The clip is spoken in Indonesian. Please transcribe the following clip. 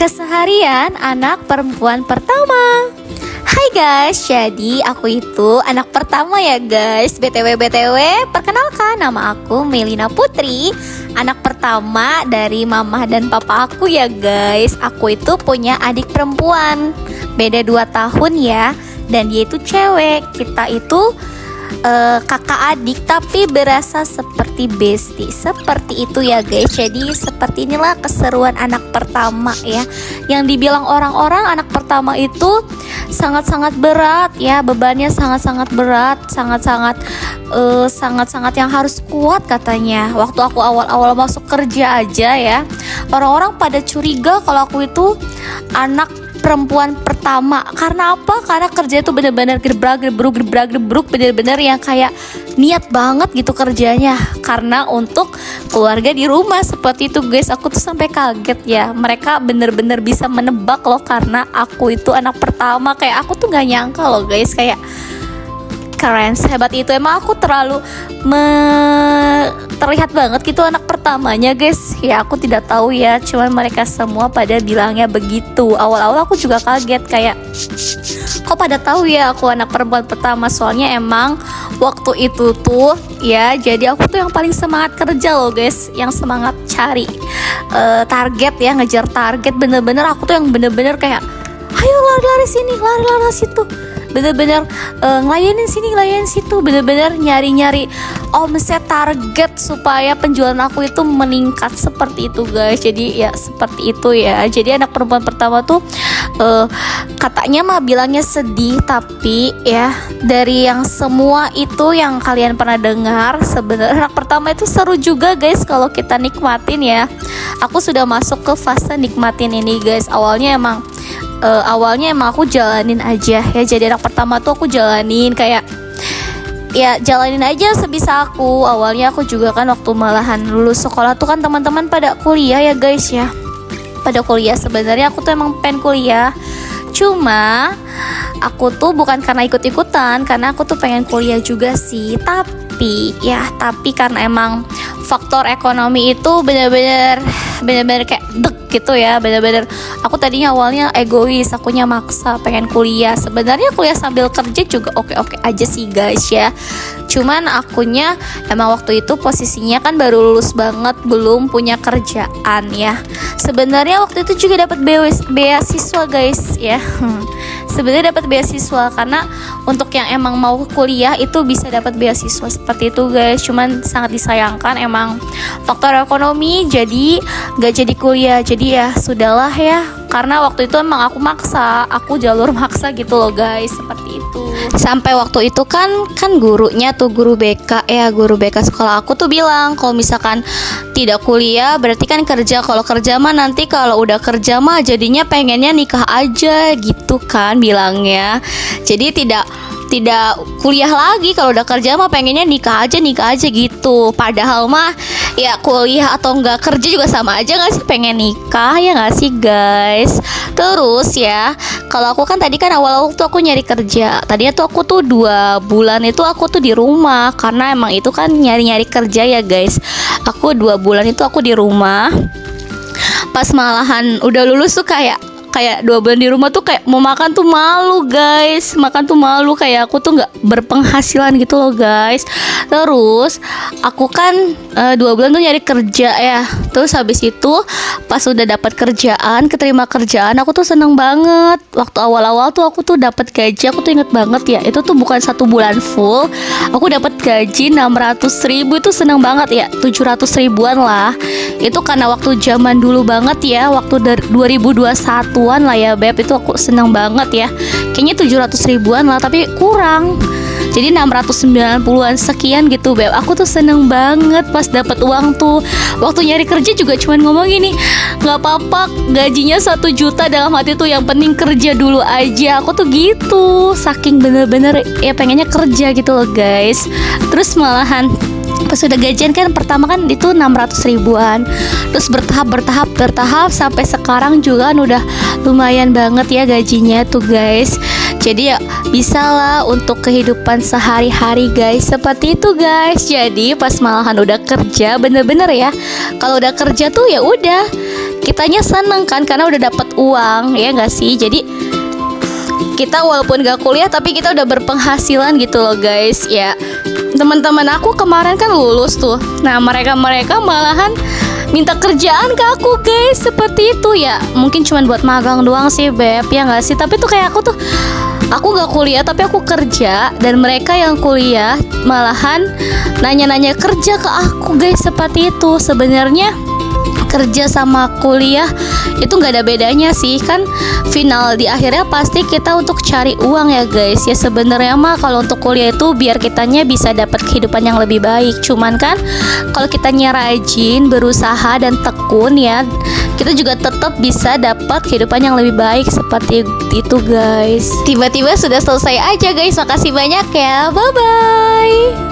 Keseharian anak perempuan pertama. Hai guys, jadi aku itu anak pertama ya guys. BTW, perkenalkan, nama aku Melina Putri, anak pertama dari mama dan papa aku ya guys. Aku itu punya adik perempuan, beda 2 tahun ya. Dan dia itu cewek. Kita itu kakak adik tapi berasa seperti bestie. Seperti itu ya guys. Jadi seperti inilah keseruan anak pertama ya. Yang dibilang orang-orang anak pertama itu sangat-sangat berat ya. Bebannya sangat-sangat berat, sangat-sangat yang harus kuat katanya. Waktu aku awal-awal masuk kerja aja ya, orang-orang pada curiga kalau aku itu anak perempuan pertama. Karena apa? Karena kerja itu bener-bener gebruk, bener-bener yang kayak niat banget gitu kerjanya. Karena untuk keluarga di rumah seperti itu guys. Aku tuh sampai kaget ya. Mereka bener-bener bisa menebak loh, karena aku itu anak pertama. Kayak aku tuh gak nyangka loh guys, kayak keren, sehebat itu. Emang aku terlalu terlihat banget gitu anak pertamanya guys. Ya aku tidak tahu ya, cuman mereka semua pada bilangnya begitu. Awal-awal aku juga kaget, kayak kok pada tahu ya aku anak perempuan pertama. Soalnya emang waktu itu tuh ya, jadi aku tuh yang paling semangat kerja loh guys, yang semangat cari target ya, ngejar target. Bener-bener aku tuh yang bener-bener kayak ayo lari-lari sini, lari-lari situ, bener-bener ngelayanin sini, ngelayanin situ, bener-bener nyari-nyari omset target supaya penjualan aku itu meningkat. Seperti itu guys. Jadi ya seperti itu ya. Jadi anak perempuan pertama tuh katanya mah bilangnya sedih, tapi ya dari yang semua itu yang kalian pernah dengar, sebenarnya anak pertama itu seru juga guys kalau kita nikmatin ya. Aku sudah masuk ke fase nikmatin ini guys. Awalnya emang aku jalanin aja ya. Jadi anak pertama tuh aku jalanin kayak ya jalanin aja sebisa aku. Awalnya aku juga kan waktu malahan lulus sekolah tuh kan teman-teman pada kuliah ya guys ya. Pada kuliah, sebenarnya aku tuh emang pengen kuliah. Cuma aku tuh bukan karena ikut-ikutan, karena aku tuh pengen kuliah juga sih. Tapi karena emang faktor ekonomi itu bener-bener kayak dek gitu ya. Bener-bener aku tadinya awalnya egois, akunya maksa pengen kuliah. Sebenarnya kuliah sambil kerja juga oke-oke aja sih guys ya. Cuman akunya emang waktu itu posisinya kan baru lulus banget, belum punya kerjaan ya. Sebenarnya waktu itu juga dapat beasiswa guys ya. Sebenarnya dapat beasiswa karena untuk yang emang mau kuliah itu bisa dapat beasiswa seperti itu guys. Cuman sangat disayangkan emang faktor ekonomi, jadi gak jadi kuliah. Jadi ya sudahlah ya, karena waktu itu emang aku jalur maksa gitu loh guys, seperti itu. Sampai waktu itu kan gurunya tuh guru BK ya, guru BK sekolah aku tuh bilang kalau misalkan tidak kuliah berarti kan kerja. Kalau kerja mah nanti kalau udah kerja mah jadinya pengennya nikah aja gitu kan bilangnya. Jadi tidak kuliah lagi, kalau udah kerja mah pengennya nikah aja gitu. Padahal mah ya kuliah atau enggak kerja juga sama aja gak sih, pengen nikah ya gak sih guys. Terus ya, kalau aku kan tadi kan awal-awal tuh aku nyari kerja. Tadinya tuh aku tuh 2 bulan itu aku tuh di rumah, karena emang itu kan nyari-nyari kerja ya guys. Aku 2 bulan itu aku di rumah. Pas malahan udah lulus tuh kayak 2 bulan di rumah tuh kayak mau makan tuh malu guys. Makan tuh malu, kayak aku tuh gak berpenghasilan gitu loh guys. Terus aku kan 2 bulan tuh nyari kerja ya. Terus habis itu pas udah dapat kerjaan, keterima kerjaan, aku tuh seneng banget. Waktu awal-awal tuh aku tuh dapat gaji, aku tuh inget banget ya, itu tuh bukan 1 bulan full. Aku dapat gaji 600.000, itu seneng banget ya, 700 ribuan lah. Itu karena waktu zaman dulu banget ya, waktu 2021-an lah ya beb. Itu aku seneng banget ya, kayaknya 700 ribuan lah, tapi kurang. Jadi 690-an sekian gitu beb. Aku tuh seneng banget pas dapat uang tuh. Waktu nyari kerja juga cuman ngomong gini, gak apa-apa gajinya 1 juta, dalam hati tuh yang penting kerja dulu aja. Aku tuh gitu, saking bener-bener ya pengennya kerja gitu loh guys. Terus malahan pas udah gajian kan pertama kan itu 600 ribuan. Terus bertahap sampai sekarang juga kan udah lumayan banget ya gajinya tuh guys. Jadi ya bisa lah untuk kehidupan sehari-hari guys, seperti itu guys. Jadi pas malahan udah kerja bener-bener ya, kalau udah kerja tuh ya udah kitanya seneng kan karena udah dapat uang, ya nggak sih? Jadi kita walaupun gak kuliah tapi kita udah berpenghasilan gitu loh guys. Ya teman-teman aku kemarin kan lulus tuh. Nah mereka malahan minta kerjaan ke aku guys, seperti itu ya. Mungkin cuma buat magang doang sih beb, ya nggak sih? Tapi tuh kayak aku gak kuliah tapi aku kerja, dan mereka yang kuliah malahan nanya-nanya kerja ke aku guys, seperti itu. Sebenarnya kerja sama kuliah itu nggak ada bedanya sih, kan final di akhirnya pasti kita untuk cari uang ya guys. Ya sebenarnya mah kalau untuk kuliah itu biar kitanya bisa dapat kehidupan yang lebih baik. Cuman kan kalau kitanya rajin, berusaha dan tekun ya, kita juga tetap bisa dapat kehidupan yang lebih baik, seperti itu guys. Tiba-tiba sudah selesai aja guys. Makasih banyak ya, bye bye.